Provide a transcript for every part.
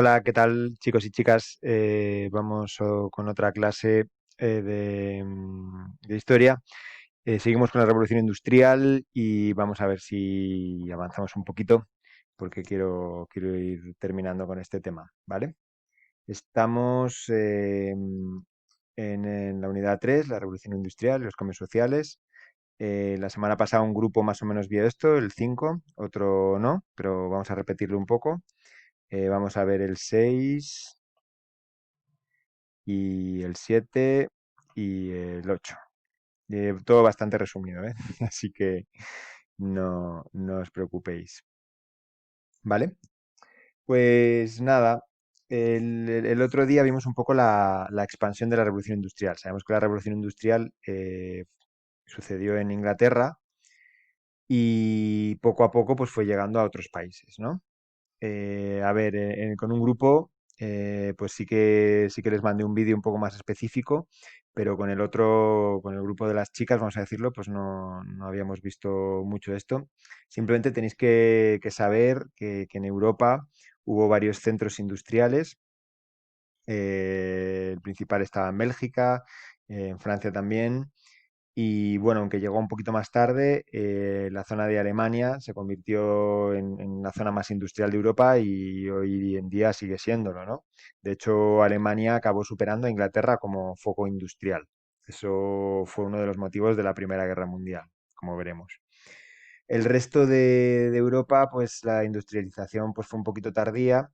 Hola, ¿qué tal, chicos y chicas? Vamos con otra clase de historia. Seguimos con la revolución industrial y vamos a ver si avanzamos un poquito, porque quiero ir terminando con este tema, ¿vale? Estamos en la unidad 3, la revolución industrial y los cambios sociales. La semana pasada un grupo más o menos vio esto, el 5, otro no, pero vamos a repetirlo un poco. Vamos a ver el 6 y el 7 y el 8. Todo bastante resumido, ¿eh? Así que no os preocupéis. ¿Vale? Pues nada, el otro día vimos un poco la expansión de la revolución industrial. Sabemos que la revolución industrial sucedió en Inglaterra y poco a poco pues fue llegando a otros países, ¿no? A ver, con un grupo, pues sí que les mandé un vídeo un poco más específico, pero con el otro, con el grupo de las chicas, vamos a decirlo, pues no habíamos visto mucho esto. Simplemente tenéis que saber que en Europa hubo varios centros industriales. El principal estaba en Bélgica, en Francia también. Y bueno, aunque llegó un poquito más tarde, la zona de Alemania se convirtió en la zona más industrial de Europa y hoy en día sigue siéndolo, ¿no? De hecho, Alemania acabó superando a Inglaterra como foco industrial. Eso fue uno de los motivos de la Primera Guerra Mundial, como veremos. El resto de Europa, pues la industrialización pues, fue un poquito tardía.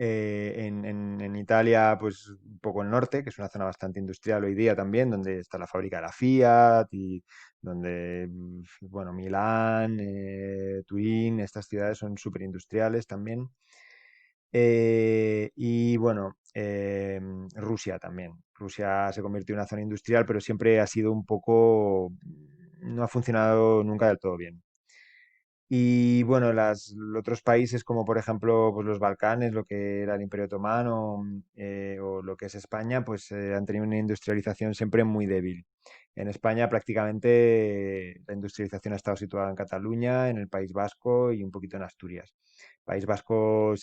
En Italia, pues un poco el norte, que es una zona bastante industrial hoy día también, donde está la fábrica de la Fiat y donde, bueno, Milán, Turín, estas ciudades son súper industriales también. Y bueno, Rusia también. Rusia se convirtió en una zona industrial, pero siempre ha sido un poco, no ha funcionado nunca del todo bien. Y bueno, los otros países como por ejemplo pues los Balcanes, lo que era el Imperio Otomano o lo que es España, pues han tenido una industrialización siempre muy débil. En España prácticamente la industrialización ha estado situada en Cataluña, en el País Vasco y un poquito en Asturias. País Vasco,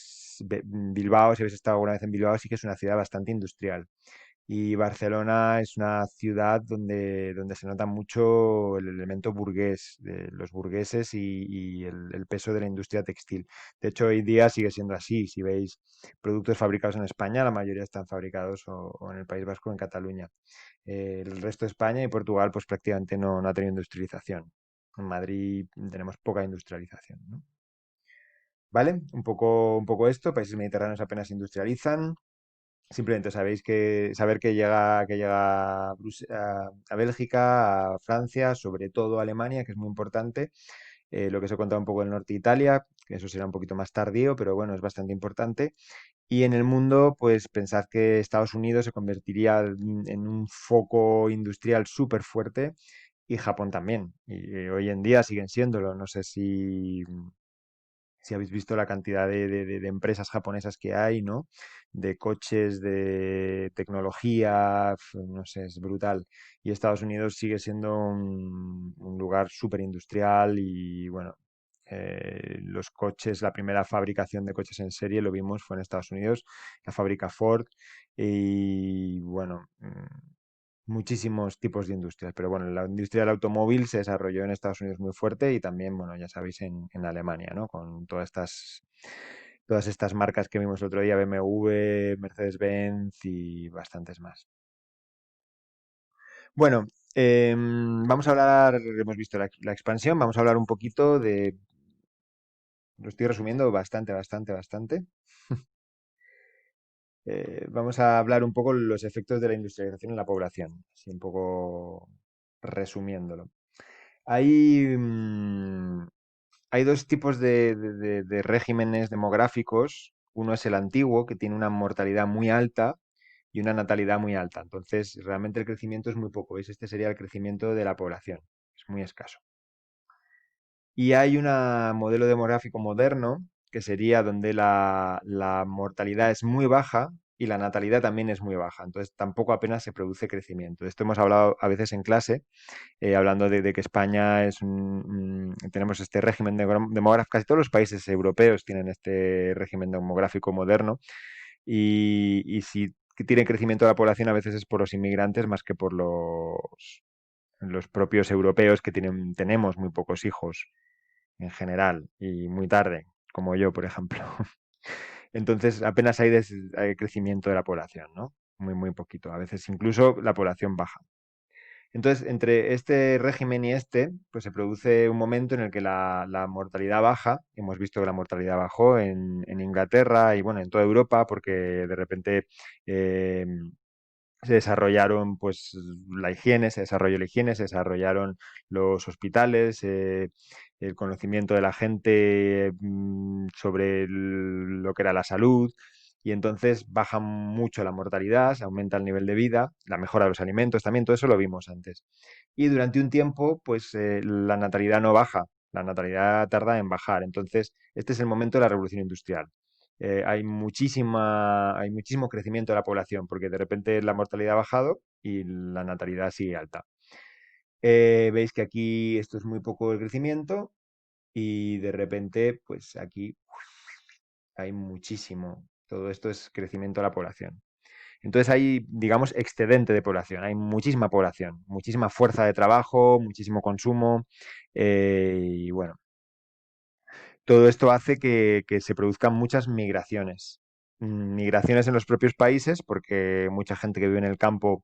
Bilbao, si habéis estado alguna vez en Bilbao, sí que es una ciudad bastante industrial. Y Barcelona es una ciudad donde se nota mucho el elemento burgués, de los burgueses y el peso de la industria textil. De hecho, hoy día sigue siendo así. Si veis productos fabricados en España, la mayoría están fabricados o en el País Vasco o en Cataluña. El resto de España y Portugal, pues prácticamente no ha tenido industrialización. En Madrid tenemos poca industrialización, ¿no? ¿Vale? Un poco esto. Países mediterráneos apenas industrializan. Simplemente saber que llega a Bélgica, a Francia, sobre todo a Alemania, que es muy importante. Lo que os he contado un poco del norte de Italia, que eso será un poquito más tardío, pero bueno, es bastante importante. Y en el mundo, pues pensad que Estados Unidos se convertiría en un foco industrial súper fuerte y Japón también. Y hoy en día siguen siéndolo. No sé si habéis visto la cantidad de empresas japonesas que hay, ¿no? De coches, de tecnología, no sé, es brutal. Y Estados Unidos sigue siendo un lugar súper industrial y bueno, los coches, la primera fabricación de coches en serie, lo vimos, fue en Estados Unidos, la fábrica Ford y bueno, muchísimos tipos de industrias, pero bueno, la industria del automóvil se desarrolló en Estados Unidos muy fuerte y también, bueno, ya sabéis, en Alemania, ¿no? Con todas estas marcas que vimos el otro día, BMW, Mercedes-Benz y bastantes más. Bueno, vamos a hablar, hemos visto la expansión, vamos a hablar un poquito lo estoy resumiendo bastante, bastante, bastante. Vamos a hablar un poco los efectos de la industrialización en la población, así un poco resumiéndolo. Hay, hay dos tipos de regímenes demográficos. Uno es el antiguo, que tiene una mortalidad muy alta y una natalidad muy alta. Entonces, realmente el crecimiento es muy poco. ¿Veis? Este sería el crecimiento de la población. Es muy escaso. Y hay un modelo demográfico moderno, que sería donde la mortalidad es muy baja y la natalidad también es muy baja, entonces tampoco apenas se produce crecimiento. De esto hemos hablado a veces en clase, hablando de que España tenemos este régimen demográfico, casi todos los países europeos tienen este régimen demográfico moderno y si tiene crecimiento de la población a veces es por los inmigrantes más que por los propios europeos que tenemos muy pocos hijos en general y muy tarde, como yo, por ejemplo. Entonces apenas hay crecimiento de la población, ¿no? Muy, muy poquito. A veces incluso la población baja. Entonces, entre este régimen y este, pues se produce un momento en el que la mortalidad baja. Hemos visto que la mortalidad bajó en Inglaterra y bueno, en toda Europa, porque de repente eh, se desarrollaron pues la higiene, se desarrolló la higiene, se desarrollaron los hospitales, el conocimiento de la gente sobre lo que era la salud y entonces baja mucho la mortalidad, se aumenta el nivel de vida, la mejora de los alimentos también, todo eso lo vimos antes. Y durante un tiempo pues la natalidad no baja, la natalidad tarda en bajar, entonces este es el momento de la revolución industrial. Hay muchísimo crecimiento de la población porque de repente la mortalidad ha bajado y la natalidad sigue alta. Veis que aquí esto es muy poco el crecimiento y de repente pues aquí hay muchísimo. Todo esto es crecimiento de la población. Entonces hay, digamos, excedente de población, hay muchísima población, muchísima fuerza de trabajo, muchísimo consumo y bueno, todo esto hace que se produzcan muchas migraciones. Migraciones en los propios países, porque mucha gente que vive en el campo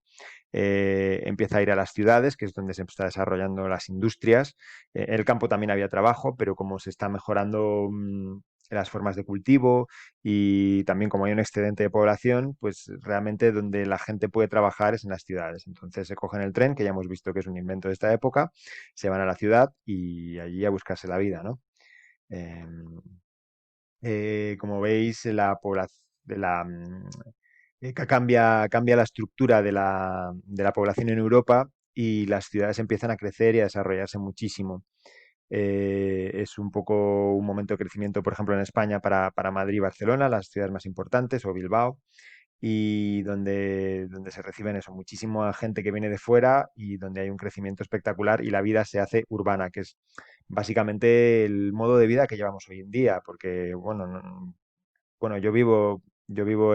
empieza a ir a las ciudades, que es donde se está desarrollando las industrias. En el campo también había trabajo, pero como se está mejorando las formas de cultivo y también como hay un excedente de población, pues realmente donde la gente puede trabajar es en las ciudades. Entonces se cogen el tren, que ya hemos visto que es un invento de esta época, se van a la ciudad y allí a buscarse la vida, ¿no? Em, Como veis, la población de cambia la estructura de la población en Europa y las ciudades empiezan a crecer y a desarrollarse muchísimo. Es un poco un momento de crecimiento, por ejemplo, en España para Madrid y Barcelona, las ciudades más importantes, o Bilbao, y donde se reciben eso, muchísima gente que viene de fuera y donde hay un crecimiento espectacular y la vida se hace urbana, que es básicamente el modo de vida que llevamos hoy en día, porque, bueno, bueno, yo vivo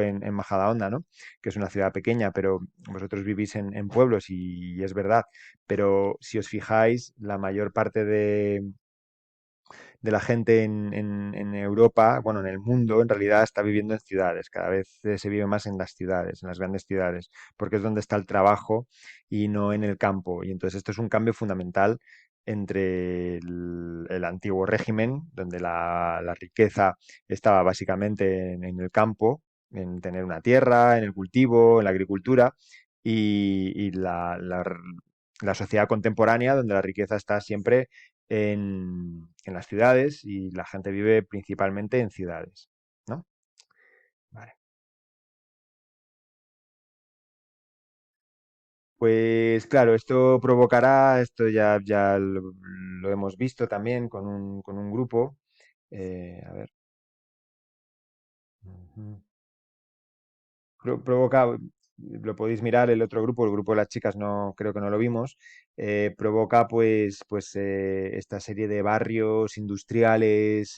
en Majadahonda, ¿no? Que es una ciudad pequeña, pero vosotros vivís en pueblos y es verdad. Pero si os fijáis, la mayor parte de la gente en Europa, bueno, en el mundo, en realidad está viviendo en ciudades. Cada vez se vive más en las ciudades, en las grandes ciudades, porque es donde está el trabajo y no en el campo. Y entonces esto es un cambio fundamental entre el antiguo régimen, donde la riqueza estaba básicamente en el campo, en tener una tierra, en el cultivo, en la agricultura, y la sociedad contemporánea, donde la riqueza está siempre en las ciudades y la gente vive principalmente en ciudades, ¿no? Vale. Pues claro, esto ya lo hemos visto también con un grupo. A ver. Ujú. Provoca, lo podéis mirar, el otro grupo, el grupo de las chicas, no creo que no lo vimos, provoca pues esta serie de barrios industriales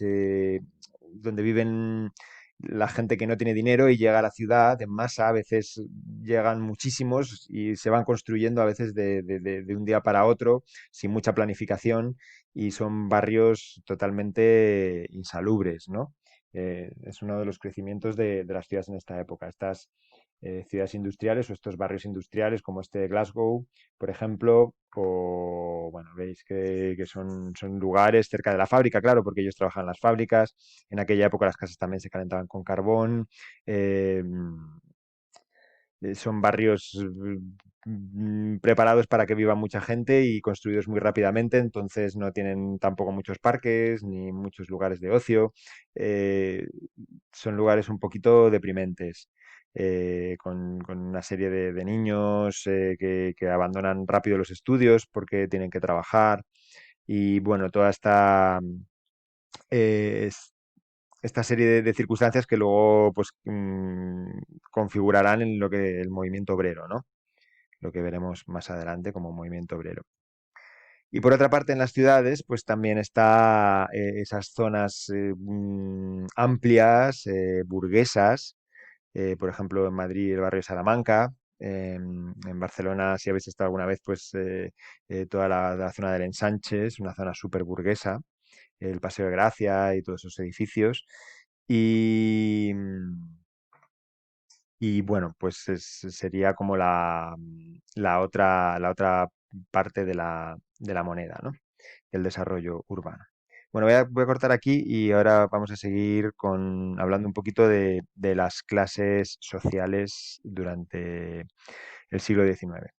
donde viven la gente que no tiene dinero y llega a la ciudad en masa, a veces llegan muchísimos y se van construyendo a veces de un día para otro, sin mucha planificación, y son barrios totalmente insalubres, ¿no? Es uno de los crecimientos de las ciudades en esta época. Estas ciudades industriales o estos barrios industriales como este de Glasgow, por ejemplo, o bueno, veis que son lugares cerca de la fábrica, claro, porque ellos trabajan en las fábricas. En aquella época las casas también se calentaban con carbón. eh, Son barrios preparados para que viva mucha gente y construidos muy rápidamente, entonces no tienen tampoco muchos parques ni muchos lugares de ocio. Eh, Son lugares un poquito deprimentes, con una serie de niños que abandonan rápido los estudios porque tienen que trabajar y bueno, toda esta esta serie de circunstancias que luego pues configurarán en lo que el movimiento obrero, ¿no? Lo que veremos más adelante como movimiento obrero. Y por otra parte, en las ciudades, pues también está esas zonas amplias, burguesas, por ejemplo, en Madrid el barrio de Salamanca, en Barcelona, si habéis estado alguna vez, pues toda la zona del Ensanche, es una zona súper burguesa, el Paseo de Gracia y todos esos edificios. Y, y bueno, pues sería como la otra parte de la moneda, ¿no? El desarrollo urbano. Bueno, voy a cortar aquí y ahora vamos a seguir hablando un poquito de las clases sociales durante el siglo XIX.